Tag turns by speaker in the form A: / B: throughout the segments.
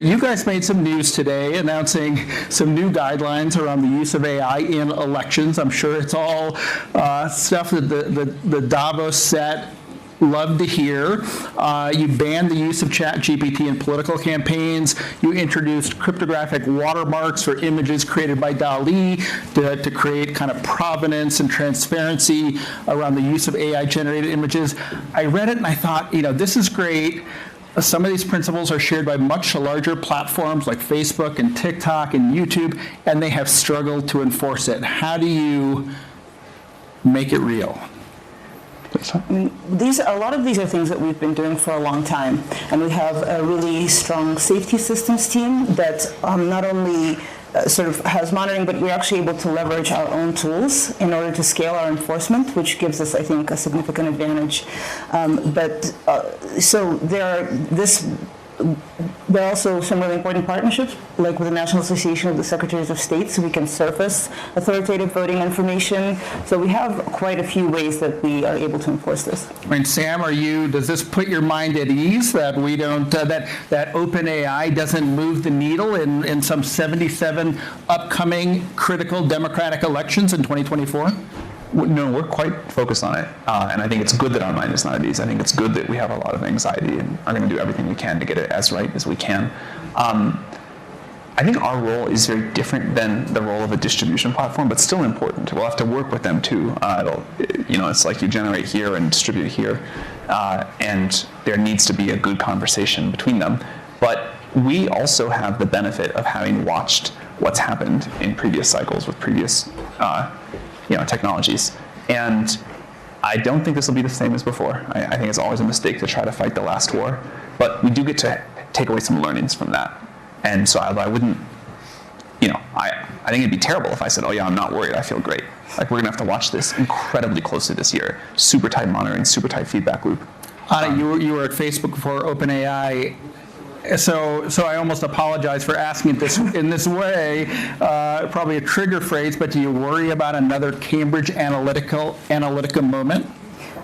A: You guys made some news today announcing some new guidelines around the use of AI in elections. I'm sure it's all stuff that the Davos set love to hear. You banned the use of ChatGPT in political campaigns. You introduced cryptographic watermarks for images created by DALL-E to create kind of provenance and transparency around the use of AI-generated images. I read it and I thought, this is great. Some of these principles are shared by much larger platforms like Facebook and TikTok and YouTube, and they have struggled to enforce it. How do you make it real?
B: A lot of these are things that we've been doing for a long time, and we have a really strong safety systems team that not only sort of has monitoring, but we're actually able to leverage our own tools in order to scale our enforcement, which gives us, I think, a significant advantage. So there are also some really important partnerships, like with the National Association of the Secretaries of State, so we can surface authoritative voting information. So we have quite a few ways that we are able to enforce this.
A: Sam, does this put your mind at ease that we don't, that OpenAI doesn't move the needle in some 77 upcoming critical democratic elections in 2024?
C: No, we're quite focused on it, and I think it's good that our mind is not at ease. I think it's good that we have a lot of anxiety and are going to do everything we can to get it as right as we can. I think our role is very different than the role of a distribution platform, but still important. We'll have to work with them too. It's like you generate here and distribute here, and there needs to be a good conversation between them. But we also have the benefit of having watched what's happened in previous cycles with previous technologies. And I don't think this will be the same as before. I think it's always a mistake to try to fight the last war. But we do get to take away some learnings from that. And so I wouldn't, I think it'd be terrible if I said, oh yeah, I'm not worried, I feel great. Like, we're gonna have to watch this incredibly closely this year. Super tight monitoring, super tight feedback loop.
A: Anna, you were at Facebook before OpenAI. So I almost apologize for asking it in this way, probably a trigger phrase, but do you worry about another Cambridge Analytica moment?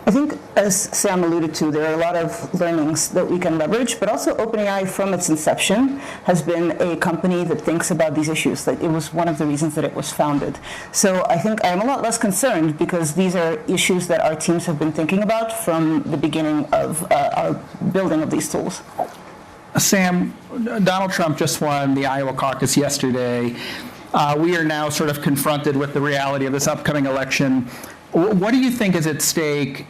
B: I think, as Sam alluded to, there are a lot of learnings that we can leverage, but also OpenAI from its inception has been a company that thinks about these issues. Like, it was one of the reasons that it was founded. So I think I'm a lot less concerned because these are issues that our teams have been thinking about from the beginning of our building of these tools.
A: Sam, Donald Trump just won the Iowa caucus yesterday. We are now sort of confronted with the reality of this upcoming election. What do you think is at stake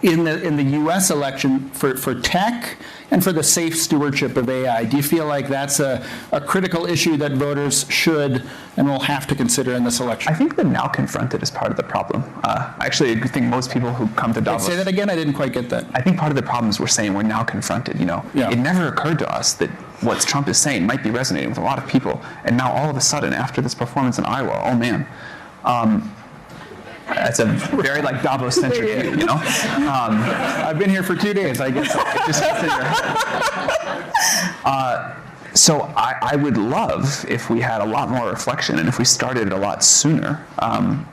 A: in the U.S. election for tech and for the safe stewardship of AI? Do you feel like that's a critical issue that voters should and will have to consider in this election?
C: I think the now confronted is part of the problem. Actually, I think most people who come to Davos...
A: Say that again? I didn't quite get that.
C: I think part of the problem is we're saying we're now confronted.
A: Yeah.
C: It never occurred to us that what Trump is saying might be resonating with a lot of people. And now all of a sudden, after this performance in Iowa, oh man. That's a very Davos-centric view,
A: I've been here for 2 days. I guess it just gets in your head.
C: So I would love if we had a lot more reflection and if we started a lot sooner and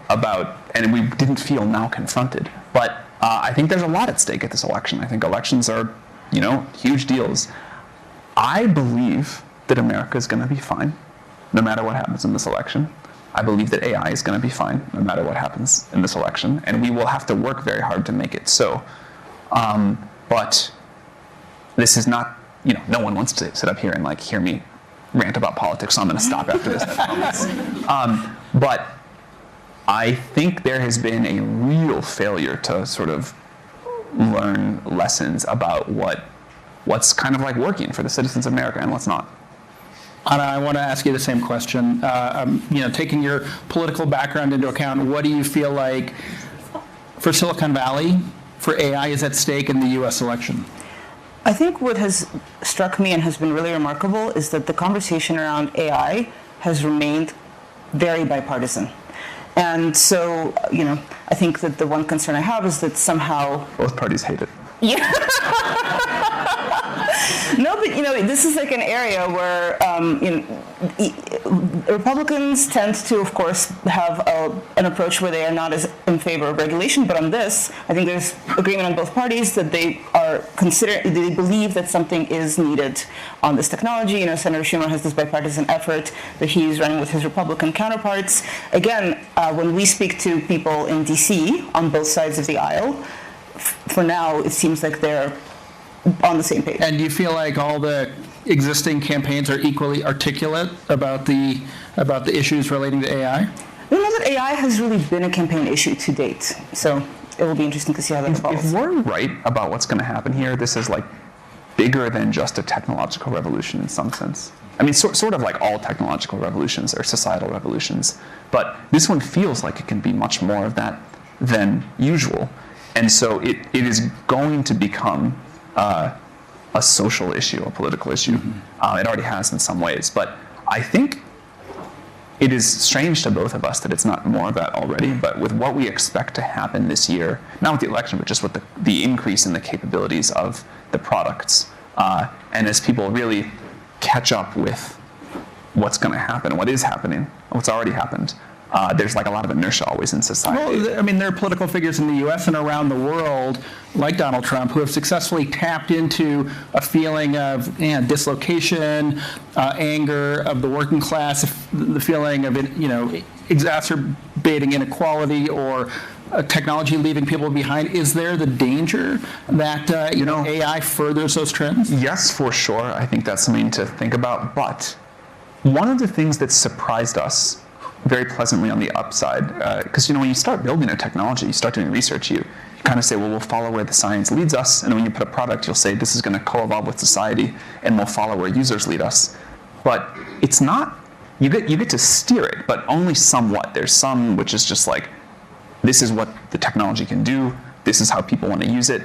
C: we didn't feel now confronted. But I think there's a lot at stake at this election. I think elections are, huge deals. I believe that America is going to be fine, no matter what happens in this election. I believe that AI is going to be fine, no matter what happens in this election, and we will have to work very hard to make it so. But this is not, no one wants to sit up here and hear me rant about politics, so I'm going to stop after this. But I think there has been a real failure to sort of learn lessons about what's kind of working for the citizens of America and what's not.
A: Anna, I want to ask you the same question. Taking your political background into account, what do you feel like for Silicon Valley, for AI, is at stake in the U.S. election?
B: I think what has struck me and has been really remarkable is that the conversation around AI has remained very bipartisan. And so, I think that the one concern I have is that somehow...
C: Both parties hate it.
B: Yeah. No, but this is like an area where Republicans tend to, of course, have an approach where they are not as in favor of regulation. But on this, I think there's agreement on both parties that they believe that something is needed on this technology. Senator Schumer has this bipartisan effort that he's running with his Republican counterparts. Again, when we speak to people in D.C. on both sides of the aisle, for now, it seems like they're on the same page.
A: And do you feel like all the existing campaigns are equally articulate about the issues relating to AI?
B: I don't know that AI has really been a campaign issue to date, so it will be interesting to see how that evolves.
C: If we're right about what's going to happen here, this is like bigger than just a technological revolution in some sense. I mean, sort of like all technological revolutions or societal revolutions, but this one feels like it can be much more of that than usual. And so it is going to become a social issue, a political issue. It already has in some ways, but I think it is strange to both of us that it's not more of that already. But with what we expect to happen this year, not with the election, but just with the increase in the capabilities of the products, and as people really catch up with what's going to happen, what is happening, what's already happened, there's like a lot of inertia always in society.
A: Well, I mean, there are political figures in the U.S. and around the world, like Donald Trump, who have successfully tapped into a feeling of dislocation, anger of the working class, the feeling of exacerbating inequality or technology leaving people behind. Is there the danger that AI furthers those trends?
C: Yes, for sure. I think that's something to think about. But one of the things that surprised us very pleasantly on the upside, because when you start building a technology, you start doing research, you kind of say, well, we'll follow where the science leads us, and when you put a product, you'll say this is going to co-evolve with society, and we'll follow where users lead us. But it's not, you get to steer it, but only somewhat. There's some which is just like, this is what the technology can do, this is how people want to use it,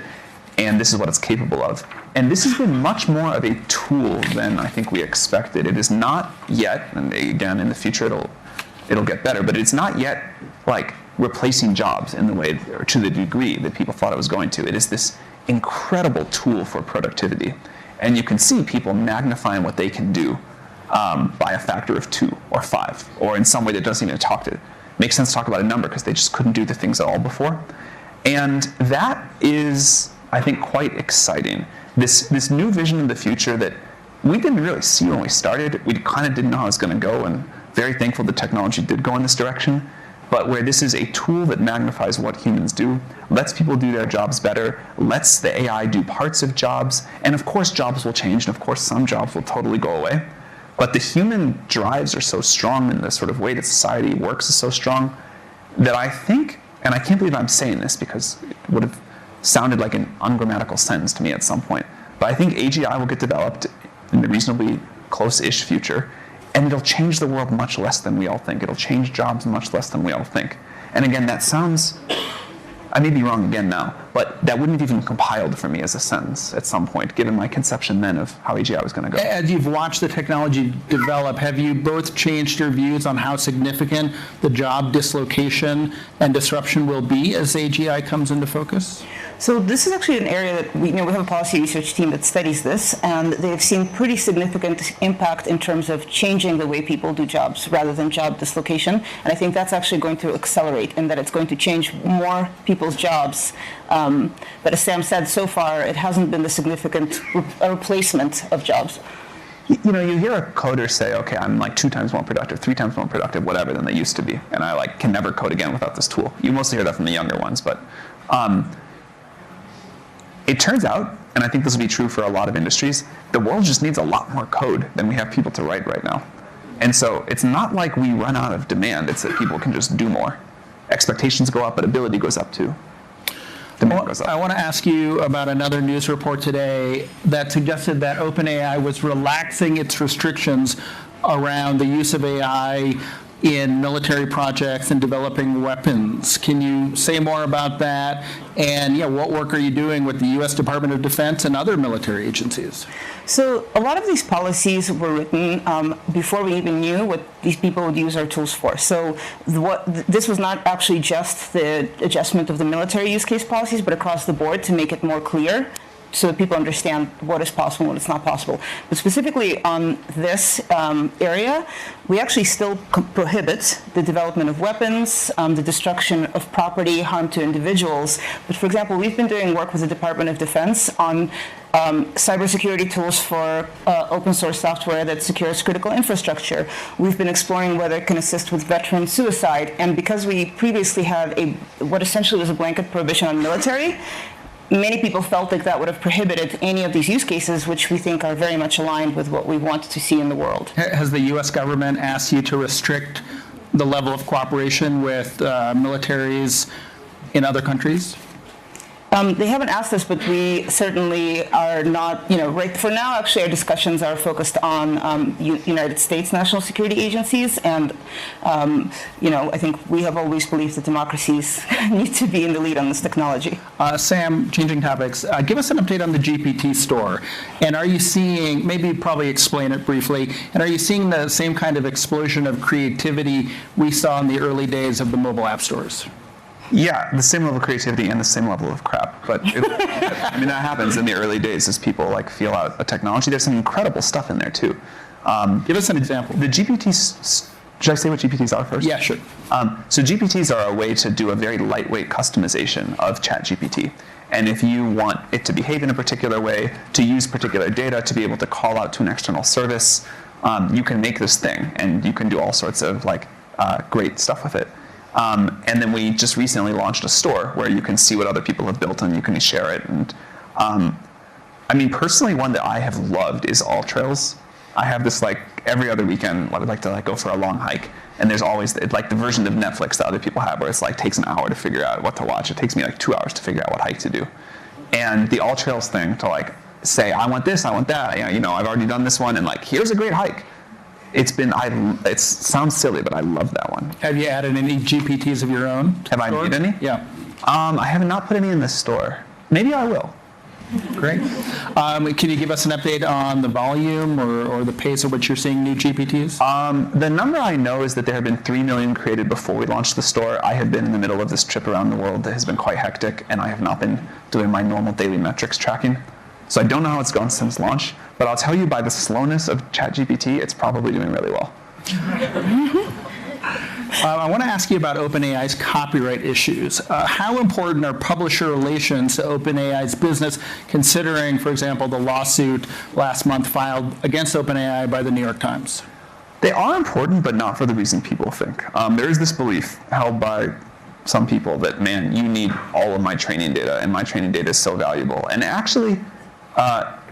C: and this is what it's capable of. And this has been much more of a tool than I think we expected. It is not yet, and again, in the future it'll get better, but it's not yet like replacing jobs in the way, or to the degree that people thought it was going to. It is this incredible tool for productivity. And you can see people magnifying what they can do by a factor of 2 or 5, or in some way that doesn't even make sense to talk about a number because they just couldn't do the things at all before. And that is, I think, quite exciting. This new vision of the future that we didn't really see when we started. We kind of didn't know how it was going to go, and very thankful the technology did go in this direction, but where this is a tool that magnifies what humans do, lets people do their jobs better, lets the AI do parts of jobs, and of course jobs will change, and of course some jobs will totally go away. But the human drives are so strong, and the sort of way that society works is so strong, that I think, and I can't believe I'm saying this because it would have sounded like an ungrammatical sentence to me at some point, but I think AGI will get developed in the reasonably close-ish future, and it'll change the world much less than we all think. It'll change jobs much less than we all think. And again, that sounds, I may be wrong again now, but that wouldn't have even compiled for me as a sentence at some point, given my conception then of how AGI was going to go.
A: As you've watched the technology develop, have you both changed your views on how significant the job dislocation and disruption will be as AGI comes into focus?
B: So this is actually an area that we have a policy research team that studies this, and they've seen pretty significant impact in terms of changing the way people do jobs rather than job dislocation. And I think that's actually going to accelerate in that it's going to change more people's jobs. But as Sam said, so far it hasn't been the significant replacement of jobs.
C: You hear a coder say, okay, I'm like 2 times more productive, 3 times more productive, whatever, than they used to be, and I can never code again without this tool. You mostly hear that from the younger ones, but it turns out, and I think this will be true for a lot of industries, the world just needs a lot more code than we have people to write right now. And so it's not like we run out of demand, it's that people can just do more. Expectations go up, but ability goes up too. Demand goes up.
A: I want to ask you about another news report today that suggested that OpenAI was relaxing its restrictions around the use of AI in military projects and developing weapons. Can you say more about that? And what work are you doing with the U.S. Department of Defense and other military agencies?
B: So a lot of these policies were written before we even knew what these people would use our tools for. So this was not actually just the adjustment of the military use case policies, but across the board to make it more clear so that people understand what is possible and what is not possible. But specifically on this area, we actually still prohibit the development of weapons, the destruction of property, harm to individuals. But for example, we've been doing work with the Department of Defense on cybersecurity tools for open source software that secures critical infrastructure. We've been exploring whether it can assist with veteran suicide. And because we previously had what essentially was a blanket prohibition on military, many people felt like that would have prohibited any of these use cases, which we think are very much aligned with what we want to see in the world.
A: Has the U.S. government asked you to restrict the level of cooperation with militaries in other countries?
B: They haven't asked us, but we certainly are not, right for now, actually, our discussions are focused on United States national security agencies. And, I think we have always believed that democracies need to be in the lead on this technology.
A: Sam, changing topics, give us an update on the GPT store. And are you seeing, maybe probably explain it briefly, and are you seeing the same kind of explosion of creativity we saw in the early days of the mobile app stores?
C: Yeah, the same level of creativity and the same level of crap. But that happens in the early days as people feel out a technology. There's some incredible stuff in there too.
A: Give us an example.
C: The GPTs. Should I say what GPTs are first?
A: Yeah, sure.
C: So GPTs are a way to do a very lightweight customization of ChatGPT. And if you want it to behave in a particular way, to use particular data, to be able to call out to an external service, you can make this thing, and you can do all sorts of great stuff with it. And then we just recently launched a store where you can see what other people have built and you can share it. And personally, one that I have loved is All Trails. I have this every other weekend. I'd like to go for a long hike, and there's always the version of Netflix that other people have, where it's takes an hour to figure out what to watch. It takes me 2 hours to figure out what hike to do. And the All Trails thing to say I want this, I want that. I've already done this one, and here's a great hike. It sounds silly, but I love that one.
A: Have you added any GPTs of your own?
C: Have I made any?
A: Yeah.
C: I have not put any in the store. Maybe I will.
A: Great. Can you give us an update on the volume or the pace at which you're seeing new GPTs?
C: The number I know is that there have been 3 million created before we launched the store. I have been in the middle of this trip around the world that has been quite hectic, and I have not been doing my normal daily metrics tracking. So I don't know how it's gone since launch, but I'll tell you by the slowness of ChatGPT, it's probably doing really well.
A: I want to ask you about OpenAI's copyright issues. How important are publisher relations to OpenAI's business, considering, for example, the lawsuit last month filed against OpenAI by the New York Times?
C: They are important, but not for the reason people think. There is this belief held by some people that, man, you need all of my training data, and my training data is so valuable. And actually,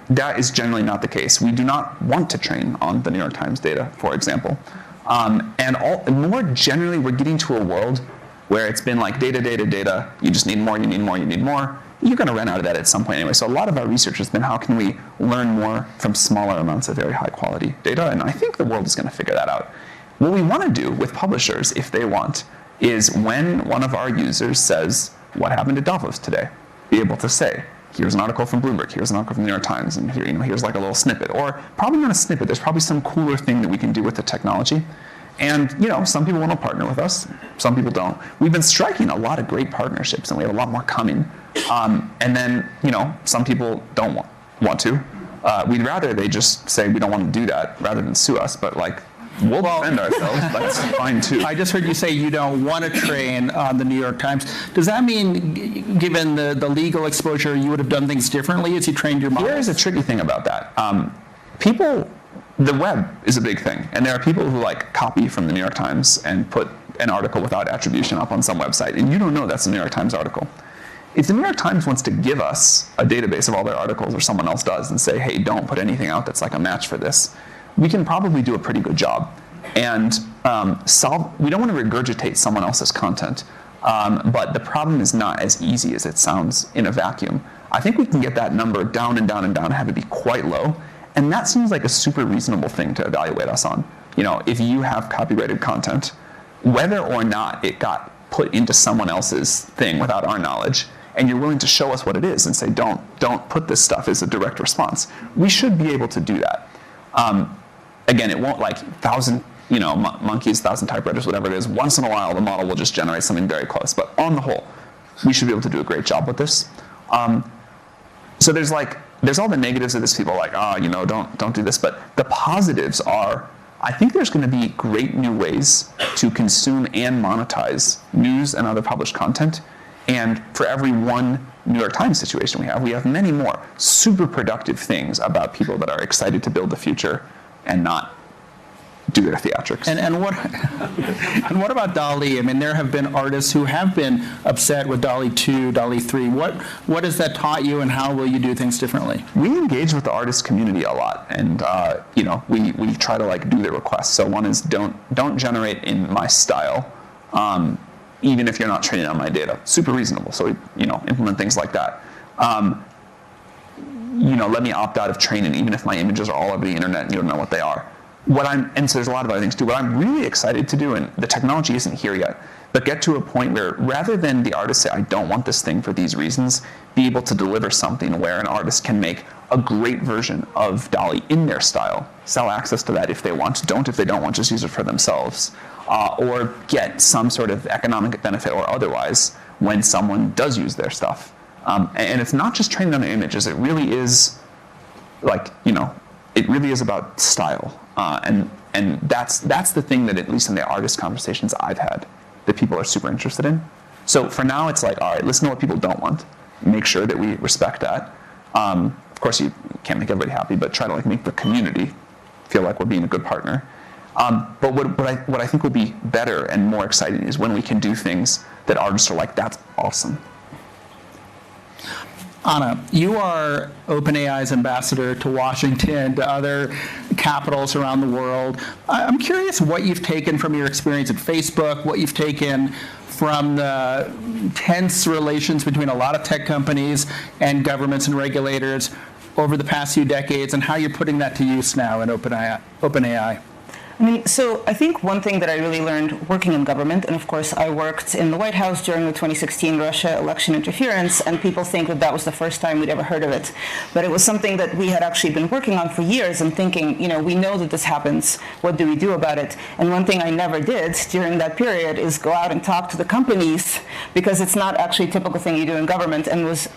C: that is generally not the case. We do not want to train on the New York Times data, for example. And more generally, we're getting to a world where it's been data, data, data. You just need more, you need more, you need more. You're going to run out of that at some point anyway. So a lot of our research has been how can we learn more from smaller amounts of very high quality data. And I think the world is going to figure that out. What we want to do with publishers, if they want, is when one of our users says, what happened at Davos today? Be able to say, here's an article from Bloomberg, here's an article from the New York Times, and here, here's a little snippet. Or probably not a snippet, there's probably some cooler thing that we can do with the technology. And some people want to partner with us, some people don't. We've been striking a lot of great partnerships, and we have a lot more coming. And then, some people don't want to. We'd rather they just say we don't want to do that rather than sue us, but we'll defend ourselves. That's fine too.
A: I just heard you say you don't want to train on the New York Times. Does that mean, given the legal exposure, you would have done things differently as you trained your models?
C: Here's a tricky thing about that. The web is a big thing, and there are people who copy from the New York Times and put an article without attribution up on some website, and you don't know that's a New York Times article. If the New York Times wants to give us a database of all their articles, or someone else does, and say, hey, don't put anything out that's a match for this, we can probably do a pretty good job. And we don't want to regurgitate someone else's content, but the problem is not as easy as it sounds in a vacuum. I think we can get that number down and down and down and have it be quite low, and that seems like a super reasonable thing to evaluate us on. If you have copyrighted content, whether or not it got put into someone else's thing without our knowledge, and you're willing to show us what it is and say, don't put this stuff as a direct response, we should be able to do that. Again, it won't 1,000 monkeys, 1,000 typewriters, whatever it is. Once in a while, the model will just generate something very close. But on the whole, we should be able to do a great job with this. So there's all the negatives of this. People are like, don't do this. But the positives are, I think there's going to be great new ways to consume and monetize news and other published content. And for every one New York Times situation we have many more super productive things about people that are excited to build the future and not do their theatrics.
A: And what about DALL-E? I mean, there have been artists who have been upset with DALL-E 2, DALL-E 3. What has that taught you, and how will you do things differently?
C: We engage with the artist community a lot, and we try to do their requests. So one is don't generate in my style, even if you're not training on my data. Super reasonable. So we implement things like that. Let me opt out of training, even if my images are all over the internet and you don't know what they are. And so there's a lot of other things too. What I'm really excited to do, and the technology isn't here yet, but get to a point where rather than the artist say, I don't want this thing for these reasons, be able to deliver something where an artist can make a great version of DALL-E in their style, sell access to that if they want, don't if they don't want, just use it for themselves, or get some sort of economic benefit or otherwise when someone does use their stuff. And it's not just training on the images, it really is it really is about style. And that's the thing that, at least in the artist conversations I've had, that people are super interested in. So for now, it's all right, listen to what people don't want. Make sure that we respect that. Of course, you can't make everybody happy, but try to make the community feel like we're being a good partner. But what I think will be better and more exciting is when we can do things that artists are like, that's awesome.
A: Anna, you are OpenAI's ambassador to Washington, to other capitals around the world. I'm curious what you've taken from your experience at Facebook, what you've taken from the tense relations between a lot of tech companies and governments and regulators over the past few decades, and how you're putting that to use now in OpenAI.
B: So I think one thing that I really learned working in government, and of course I worked in the White House during the 2016 Russia election interference, and people think that was the first time we'd ever heard of it. But it was something that we had actually been working on for years and thinking, we know that this happens, what do we do about it? And one thing I never did during that period is go out and talk to the companies, because it's not actually a typical thing you do in government, and was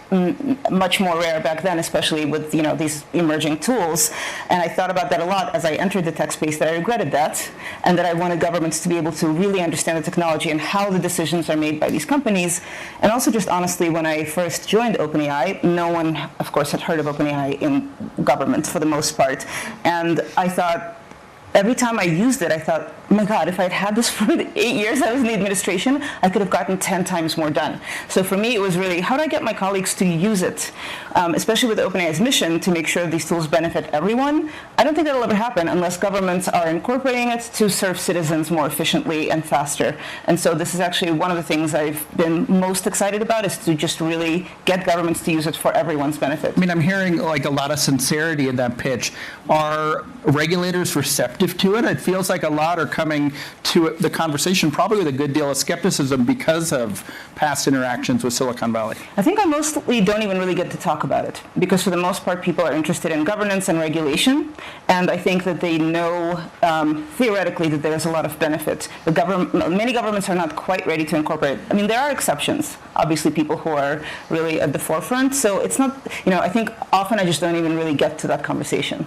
B: much more rare back then, especially with these emerging tools. And I thought about that a lot as I entered the tech space, that I regretted that, and that I wanted governments to be able to really understand the technology and how the decisions are made by these companies. And also, just honestly, when I first joined OpenAI, no one, of course, had heard of OpenAI in government for the most part. And I thought, every time I used it, I thought, oh my God, if I'd had this for the 8 years I was in the administration, I could have gotten 10 times more done. So for me, it was really, how do I get my colleagues to use it, especially with OpenAI's mission to make sure these tools benefit everyone? I don't think that'll ever happen unless governments are incorporating it to serve citizens more efficiently and faster. And so this is actually one of the things I've been most excited about, is to just really get governments to use it for everyone's benefit.
A: I'm hearing a lot of sincerity in that pitch. Are regulators receptive to it? It feels like a lot are coming to the conversation probably with a good deal of skepticism because of past interactions with Silicon Valley.
B: I think I mostly don't even really get to talk about it, because for the most part people are interested in governance and regulation, and I think that they know theoretically that there's a lot of benefit. Many governments are not quite ready to incorporate. There are exceptions, obviously, people who are really at the forefront, so it's not, I think often I just don't even really get to that conversation.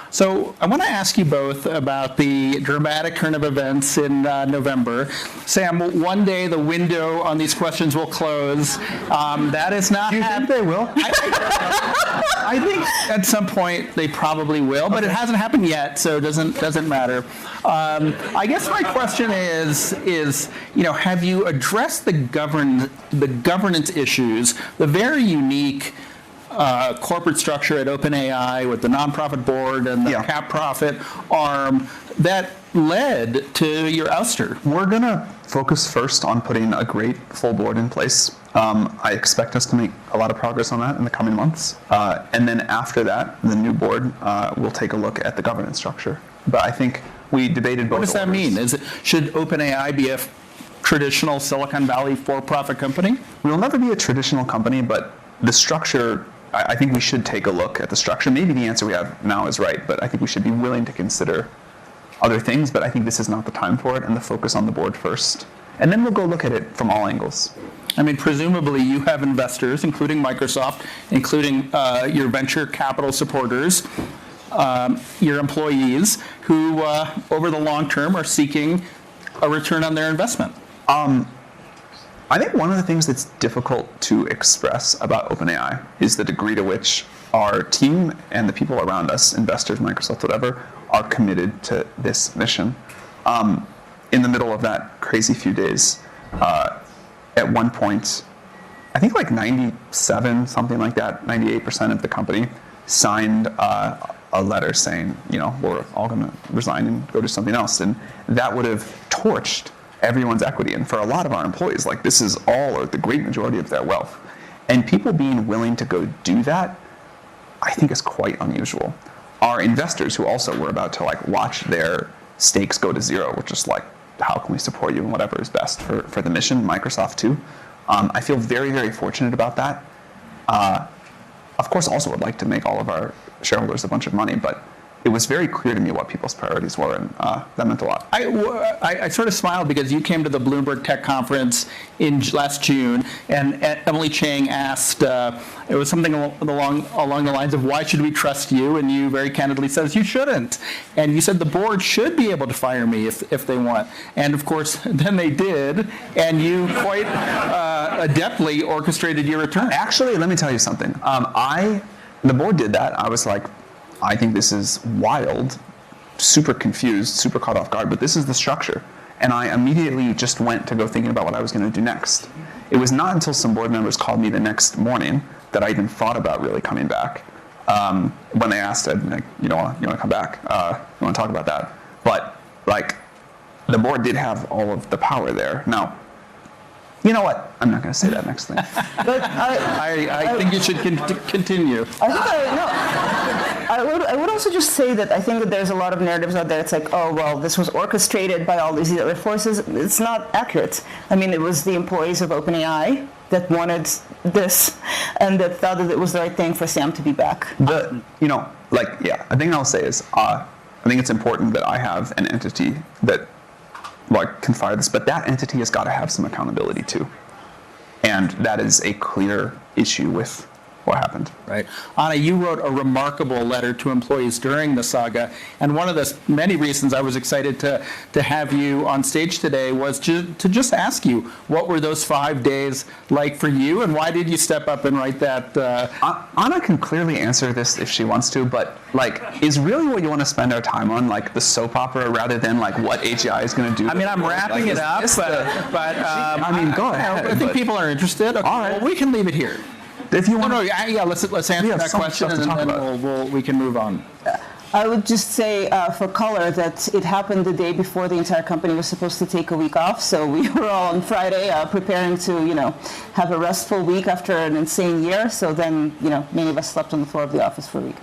A: So I want to ask you both about the dramatic turn of events in November. Sam, one day the window on these questions will close. That is not.
C: Do you think they will?
A: I think at some point they probably will, but it hasn't happened yet, so it doesn't matter. I guess my question is have you addressed the governance issues, the very unique corporate structure at OpenAI with the nonprofit board and the cap profit arm that led to your ouster?
C: We're going to focus first on putting a great full board in place. I expect us to make a lot of progress on that in the coming months. And then after that, the new board will take a look at the governance structure. But I think we debated both.
A: What does that mean? Should OpenAI be a traditional Silicon Valley for-profit company?
C: We will never be a traditional company, but the structure, I think we should take a look at the structure. Maybe the answer we have now is right, but I think we should be willing to consider other things, but I think this is not the time for it, and the focus on the board first and then we'll go look at it from all angles.
A: I mean, presumably you have investors, including Microsoft, including your venture capital supporters, your employees, who over the long term are seeking a return on their investment.
C: I think one of the things that's difficult to express about OpenAI is the degree to which our team and the people around us, investors, Microsoft, whatever, are committed to this mission. In the middle of that crazy few days, at one point, I think like 97, something like that, 98% of the company signed a letter saying, we're all going to resign and go do something else. And that would have torched everyone's equity. And for a lot of our employees, like this is all or the great majority of their wealth. And people being willing to go do that, I think is quite unusual. Our investors who also were about to like watch their stakes go to zero, were just like, how can we support you and whatever is best for the mission, Microsoft too. I feel very, very fortunate about that. Of course, also would like to make all of our shareholders a bunch of money, but it was very clear to me what people's priorities were, and that meant a lot.
A: I sort of smiled because you came to the Bloomberg Tech Conference in last June, and Emily Chang asked, it was something along the lines of, why should we trust you? And you very candidly says, you shouldn't. And you said the board should be able to fire me if they want. And of course, then they did, and you quite adeptly orchestrated your return.
C: Actually, let me tell you something. The board did that. I was like, I think this is wild, super confused, super caught off guard, but this is the structure. And I immediately just went to go thinking about what I was going to do next. It was not until some board members called me the next morning that I even thought about really coming back. When they asked, like, you want to come back? You want to talk about that? But like, the board did have all of the power there. Now, you know what? I'm not going to say that next thing.
B: But
A: I think you should continue.
B: I would also just say that I think that there's a lot of narratives out there. It's like, oh, well, this was orchestrated by all these other forces. It's not accurate. I mean, it was the employees of OpenAI that wanted this and that thought that it was the right thing for Sam to be back.
C: The thing I'll say is, I think it's important that I have an entity that can fire this, but that entity has got to have some accountability too. And that is a clear issue with what happened.
A: Right. Anna, you wrote a remarkable letter to employees during the saga, and one of the many reasons I was excited to have you on stage today was to just ask you, what were those 5 days like for you, and why did you step up and write that?
C: Anna can clearly answer this if she wants to, but is really what you want to spend our time on, the soap opera, rather than what AGI is going to do?
A: I mean, I'm wrapping it up, but
C: go ahead.
A: I think people are interested. Okay,
C: all right.
A: Well, we can leave it here.
C: If you want,
A: let's answer that question, and then we can move on.
B: I would just say for color that it happened the day before the entire company was supposed to take a week off. So we were all on Friday preparing to, have a restful week after an insane year. So then, many of us slept on the floor of the office for a week.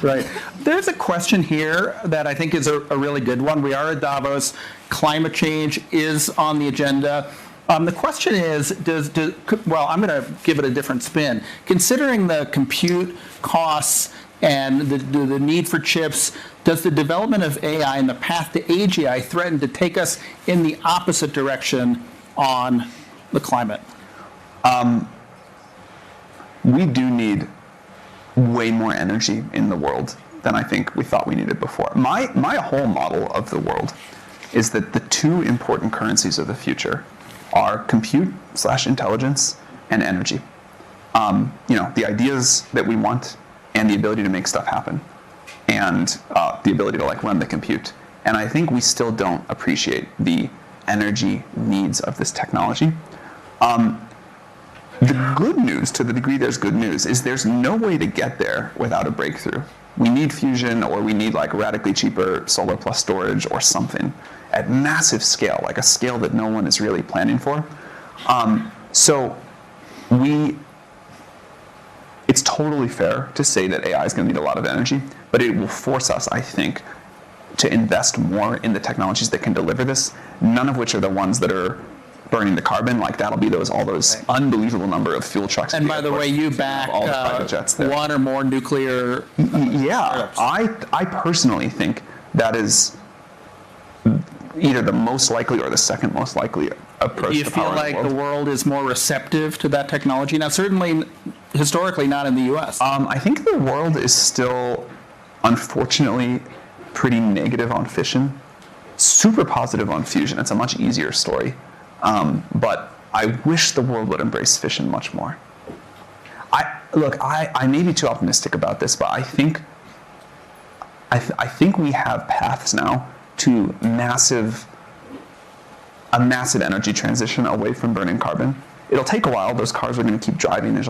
A: Right. There's a question here that I think is a really good one. We are at Davos. Climate change is on the agenda. The question is, I'm going to give it a different spin. Considering the compute costs and the need for chips, does the development of AI and the path to AGI threaten to take us in the opposite direction on the climate?
C: We do need way more energy in the world than I think we thought we needed before. My whole model of the world is that the two important currencies of the future are compute/intelligence and energy. The ideas that we want and the ability to make stuff happen, and the ability to run the compute. And I think we still don't appreciate the energy needs of this technology. The good news, to the degree there's good news, is there's no way to get there without a breakthrough. We need fusion, or we need radically cheaper solar plus storage or something at massive scale, a scale that no one is really planning for. It's totally fair to say that AI is going to need a lot of energy, but it will force us, I think, to invest more in the technologies that can deliver this, none of which are the ones that are burning the carbon. That'll be all those unbelievable number of fuel trucks.
A: And by the way, you back
C: all the private jets there.
A: One or more nuclear.
C: Yeah, I personally think that is either the most likely or the second most likely approach
A: Do you
C: to
A: feel
C: powering
A: like
C: the world.
A: the world is more receptive to that technology? Now, certainly, historically, not in the U.S.
C: I think the world is still, unfortunately, pretty negative on fission, super positive on fusion. It's a much easier story. But I wish the world would embrace fission much more. I may be too optimistic about this, but I think we have paths now to a massive energy transition away from burning carbon. It'll take a while. Those cars are going to keep driving. There's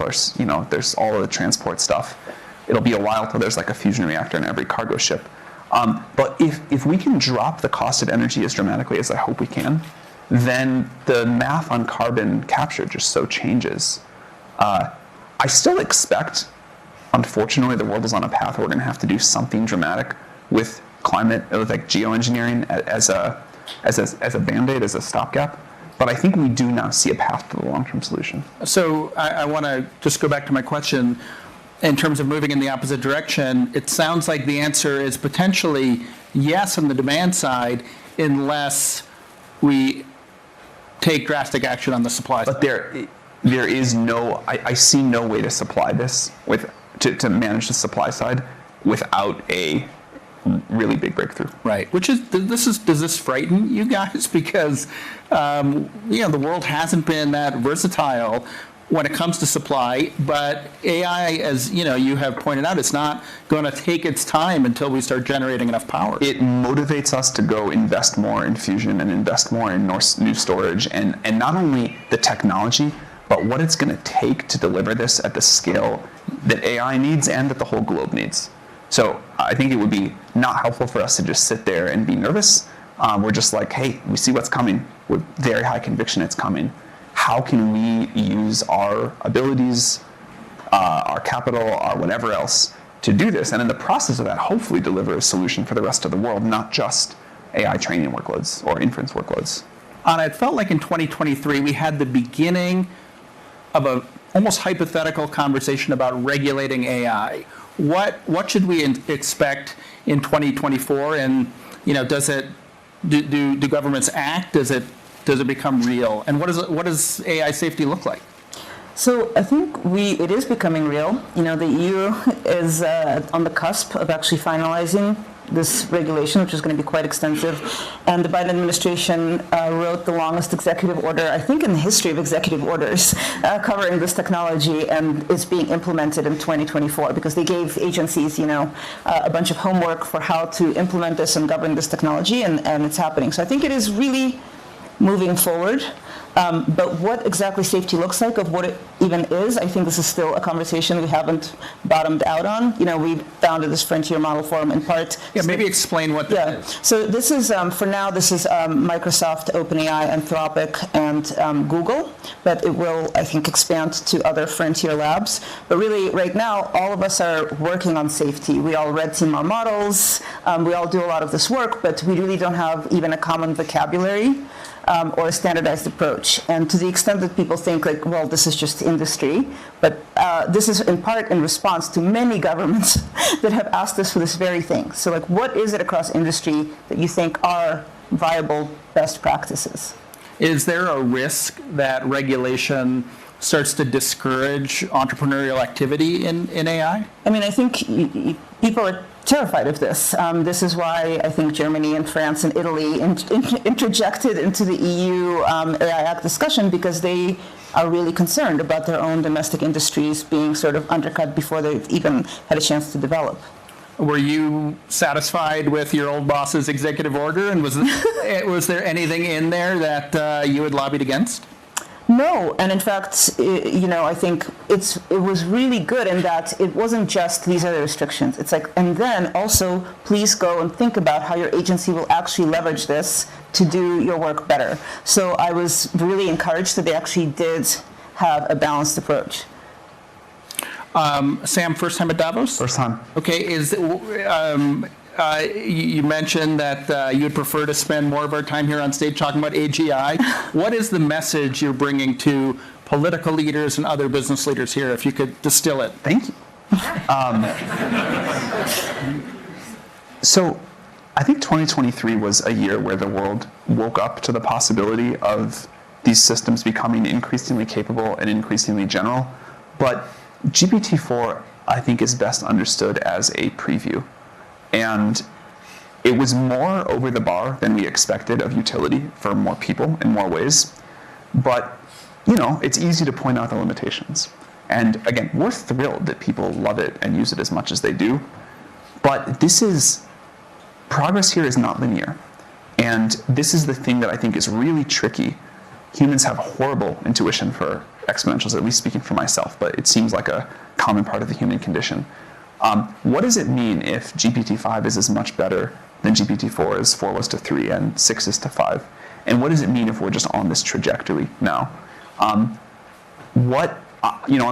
C: all of the transport stuff. It'll be a while till there's like a fusion reactor in every cargo ship. But if we can drop the cost of energy as dramatically as I hope we can, then the math on carbon capture just so changes. I still expect, unfortunately, the world is on a path where we're going to have to do something dramatic with climate, like geoengineering as a band-aid, as a stopgap. But I think we do now see a path to the long-term solution.
A: So I want to just go back to my question. In terms of moving in the opposite direction, it sounds like the answer is potentially yes on the demand side, unless we take drastic action on the supply side.
C: But there is no, I see no way to supply this to manage the supply side without a really big breakthrough.
A: Right. Does this frighten you guys? Because the world hasn't been that versatile when it comes to supply, but AI, as you have pointed out, it's not going to take its time until we start generating enough power.
C: It motivates us to go invest more in fusion and invest more in new storage, and not only the technology, but what it's going to take to deliver this at the scale that AI needs and that the whole globe needs. So I think it would be not helpful for us to just sit there and be nervous. We're just like, hey, we see what's coming. With very high conviction it's coming. How can we use our abilities, our capital, our whatever else to do this? And in the process of that, hopefully deliver a solution for the rest of the world, not just AI training workloads or inference workloads.
A: Anna, it felt like in 2023 we had the beginning of a almost hypothetical conversation about regulating AI. What should we expect in 2024? And do governments act? Does it become real? And what does AI safety look like?
B: So I think it is becoming real. The EU is on the cusp of actually finalizing this regulation, which is going to be quite extensive. And the Biden administration wrote the longest executive order, I think, in the history of executive orders covering this technology, and it's being implemented in 2024 because they gave agencies, a bunch of homework for how to implement this and govern this technology, and it's happening. So I think it is really moving forward. But what exactly safety looks like, of what it even is, I think this is still a conversation we haven't bottomed out on. We founded this Frontier Model Forum in part.
A: Yeah, maybe explain what that is.
B: So this is, for now, this is Microsoft, OpenAI, Anthropic, and Google. But it will, I think, expand to other frontier labs. But really, right now, all of us are working on safety. We all red team our models. We all do a lot of this work, but we really don't have even a common vocabulary or a standardized approach. And to the extent that people think this is just industry, but this is in part in response to many governments that have asked us for this very thing. So what is it across industry that you think are viable best practices?
A: Is there a risk that regulation starts to discourage entrepreneurial activity in AI?
B: I mean, I think people are terrified of this. This is why I think Germany and France and Italy interjected into the EU AI Act discussion, because they are really concerned about their own domestic industries being sort of undercut before they've even had a chance to develop.
A: Were you satisfied with your old boss's executive order, and was there anything in there that you had lobbied against?
B: No, and in fact, I think it was really good in that it wasn't just these are the restrictions. It's and then also please go and think about how your agency will actually leverage this to do your work better. So I was really encouraged that they actually did have a balanced approach.
A: Sam, first time at Davos?
C: First time.
A: Okay, you mentioned that you'd prefer to spend more of our time here on stage talking about AGI. What is the message you're bringing to political leaders and other business leaders here, if you could distill it?
C: Thank you. So I think 2023 was a year where the world woke up to the possibility of these systems becoming increasingly capable and increasingly general. But GPT-4, I think, is best understood as a preview. And it was more over the bar than we expected of utility for more people in more ways. But, it's easy to point out the limitations. And again, we're thrilled that people love it and use it as much as they do. But progress here is not linear. And this is the thing that I think is really tricky. Humans have horrible intuition for exponentials, at least speaking for myself, but it seems like a common part of the human condition. What does it mean if GPT-5 is as much better than GPT-4 as 4 was to 3 and 6 is to 5? And what does it mean if we're just on this trajectory now? On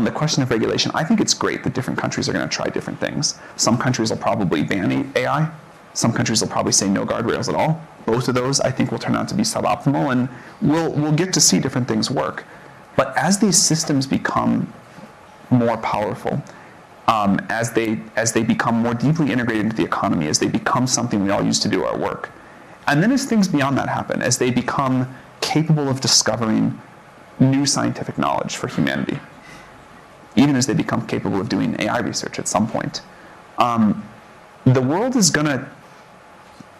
C: the question of regulation, I think it's great that different countries are going to try different things. Some countries will probably ban AI. Some countries will probably say no guardrails at all. Both of those, I think, will turn out to be suboptimal, and we'll get to see different things work. But as these systems become more powerful, as they become more deeply integrated into the economy, as they become something we all use to do our work, and then as things beyond that happen, as they become capable of discovering new scientific knowledge for humanity, even as they become capable of doing AI research at some point, the world is going to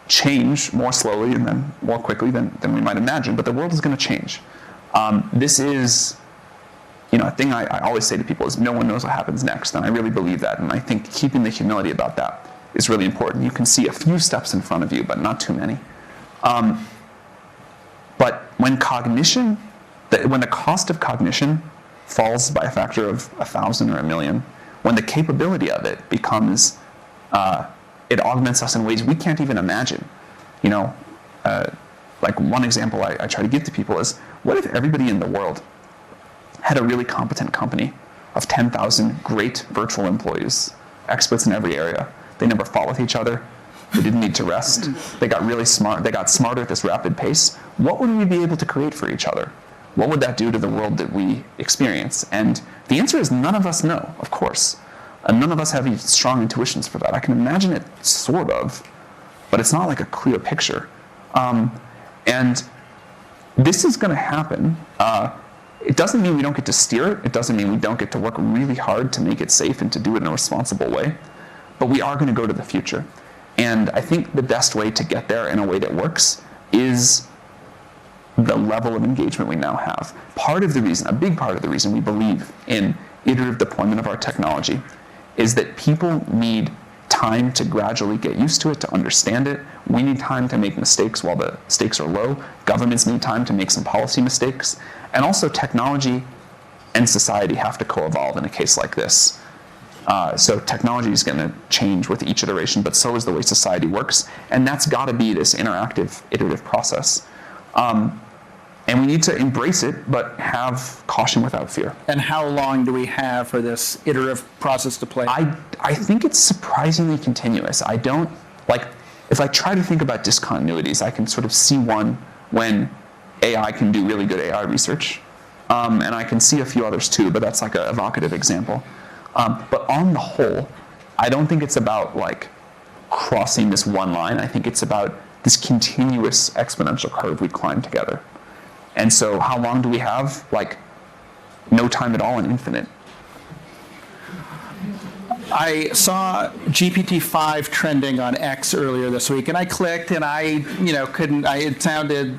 C: change more slowly and then more quickly than we might imagine, but the world is going to change. This is, a thing I always say to people is no one knows what happens next, and I really believe that, and I think keeping the humility about that is really important. You can see a few steps in front of you, but not too many. But when the cost of cognition falls by a factor of 1,000 or 1,000,000, when the capability of it becomes, it augments us in ways we can't even imagine. Like one example I try to give to people is, what if everybody in the world had a really competent company of 10,000 great virtual employees, experts in every area? They never fought with each other. They didn't need to rest. They got really smart. They got smarter at this rapid pace. What would we be able to create for each other? What would that do to the world that we experience? And the answer is none of us know, of course. And none of us have any strong intuitions for that. I can imagine it sort of, but it's not like a clear picture. And this is going to happen. It doesn't mean we don't get to steer it. It doesn't mean we don't get to work really hard to make it safe and to do it in a responsible way. But we are going to go to the future. And I think the best way to get there in a way that works is the level of engagement we now have. A big part of the reason we believe in iterative deployment of our technology is that people need time to gradually get used to it, to understand it. We need time to make mistakes while the stakes are low. Governments need time to make some policy mistakes. And also technology and society have to co-evolve in a case like this. So technology is going to change with each iteration, but so is the way society works. And that's got to be this interactive, iterative process. And we need to embrace it, but have caution without fear.
A: And how long do we have for this iterative process to play?
C: I think it's surprisingly continuous. If I try to think about discontinuities, I can sort of see one when AI can do really good AI research. And I can see a few others too, but that's like an evocative example. But on the whole, I don't think it's about crossing this one line. I think it's about this continuous exponential curve we climb together. And so how long do we have? No time at all and infinite.
A: I saw GPT-5 trending on X earlier this week, and I clicked, and it sounded,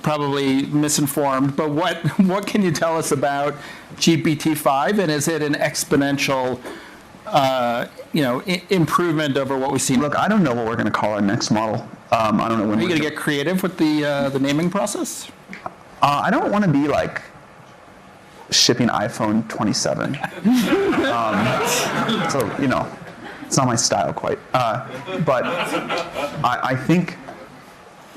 A: probably misinformed, but what can you tell us about GPT-5, and is it an exponential, improvement over what we've seen?
C: Look, I don't know what we're going to call our next model. I don't know when.
A: Are you going to get creative with the naming process?
C: I don't want to be shipping iPhone 27. So, it's not my style quite. But I think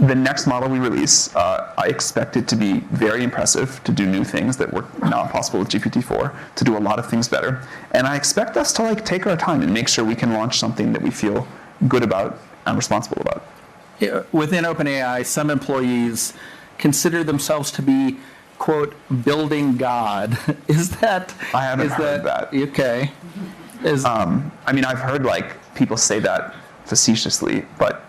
C: the next model we release, I expect it to be very impressive, to do new things that were not possible with GPT-4, to do a lot of things better. And I expect us to take our time and make sure we can launch something that we feel good about and responsible about.
A: Within OpenAI, some employees consider themselves to be, quote, building God. Is that?
C: I haven't heard that.
A: Okay.
C: I've heard people say that facetiously, but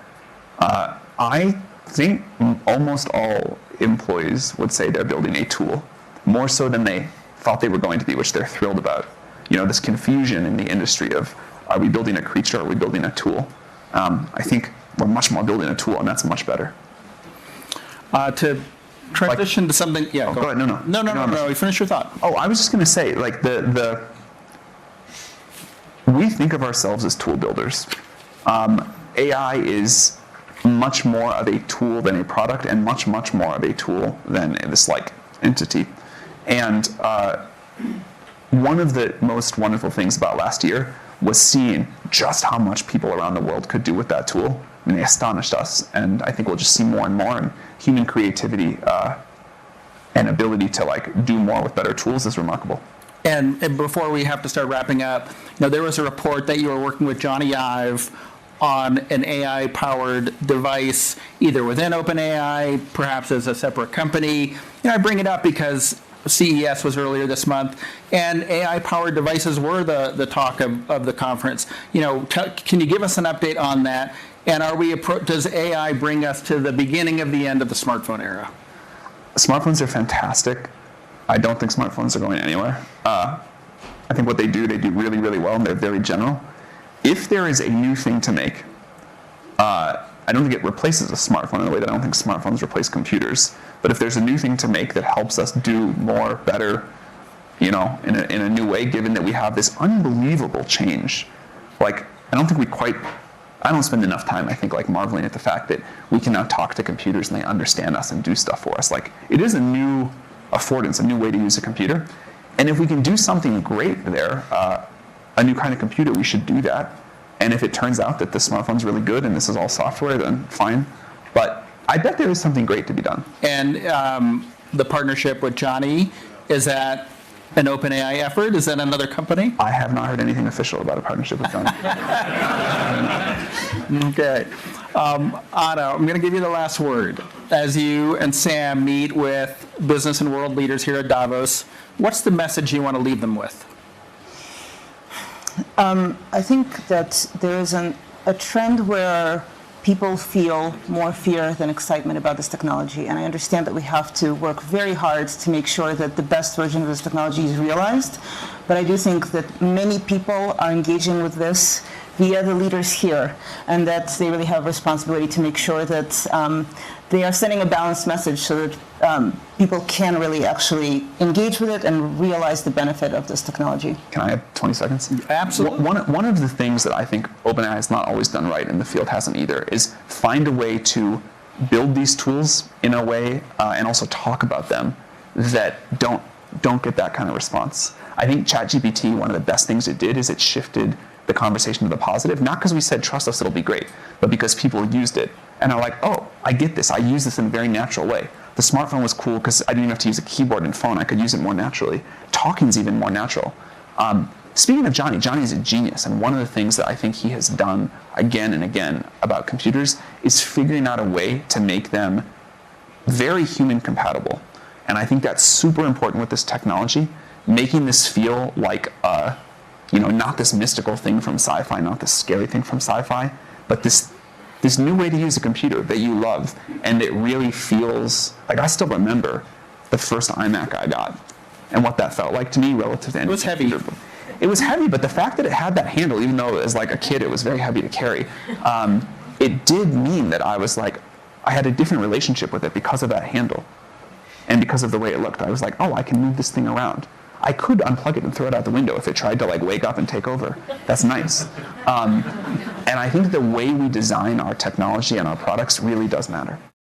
C: I think almost all employees would say they're building a tool, more so than they thought they were going to be, which they're thrilled about. This confusion in the industry of, are we building a creature or are we building a tool? I think we're much more building a tool, and that's much better.
A: To transition to something, yeah.
C: Go ahead.
A: No. You finish your thought.
C: Oh, I was just going to say, like, we think of ourselves as tool builders. AI is much more of a tool than a product, and much more of a tool than this entity. And one of the most wonderful things about last year was seeing just how much people around the world could do with that tool. I mean, they astonished us, and I think we'll just see more and more. And human creativity and ability to do more with better tools is remarkable.
A: And before we have to start wrapping up, there was a report that you were working with Johnny Ive on an AI-powered device, either within OpenAI, perhaps as a separate company. I bring it up because CES was earlier this month, and AI-powered devices were the talk of the conference. Can you give us an update on that? And does AI bring us to the beginning of the end of the smartphone era?
C: Smartphones are fantastic. I don't think smartphones are going anywhere. I think what they do really, really well, and they're very general. If there is a new thing to make, I don't think it replaces a smartphone in the way that I don't think smartphones replace computers. But if there's a new thing to make that helps us do more, better, in a new way, given that we have this unbelievable change, I don't spend enough time, I think, marveling at the fact that we can now talk to computers and they understand us and do stuff for us. It is a new affordance, a new way to use a computer. And if we can do something great there, a new kind of computer, we should do that. And if it turns out that the smartphone's really good and this is all software, then fine. But I bet there is something great to be done.
A: And the partnership with Johnny, is that an OpenAI effort? Is that another company?
C: I have not heard anything official about a partnership with Johnny.
A: Okay. Otto, I'm going to give you the last word. As you and Sam meet with business and world leaders here at Davos, what's the message you want to leave them with?
B: I think that there is a trend where people feel more fear than excitement about this technology. And I understand that we have to work very hard to make sure that the best version of this technology is realized. But I do think that many people are engaging with this via the leaders here, and that they really have a responsibility to make sure that they are sending a balanced message so that people can really actually engage with it and realize the benefit of this technology.
C: Can I have 20 seconds?
A: Absolutely.
C: One of the things that I think OpenAI has not always done right, and the field hasn't either, is find a way to build these tools in a way and also talk about them that don't get that kind of response. I think ChatGPT, one of the best things it did is it shifted the conversation to the positive, not because we said, trust us, it'll be great, but because people used it and are like, oh, I get this. I use this in a very natural way. The smartphone was cool because I didn't even have to use a keyboard and phone. I could use it more naturally. Talking's even more natural. Speaking of Johnny, Johnny's a genius, and one of the things that I think he has done again and again about computers is figuring out a way to make them very human compatible. And I think that's super important with this technology, making this feel like not this mystical thing from sci-fi, not this scary thing from sci-fi, but this new way to use a computer that you love, and it really feels like, I still remember the first iMac I got and what that felt like to me relative to any.
A: It was heavy.
C: It was heavy, but the fact that it had that handle, even though as a kid it was very heavy to carry, it did mean that I had a different relationship with it because of that handle and because of the way it looked. I was like, oh, I can move this thing around. I could unplug it and throw it out the window if it tried to wake up and take over. That's nice. And I think the way we design our technology and our products really does matter.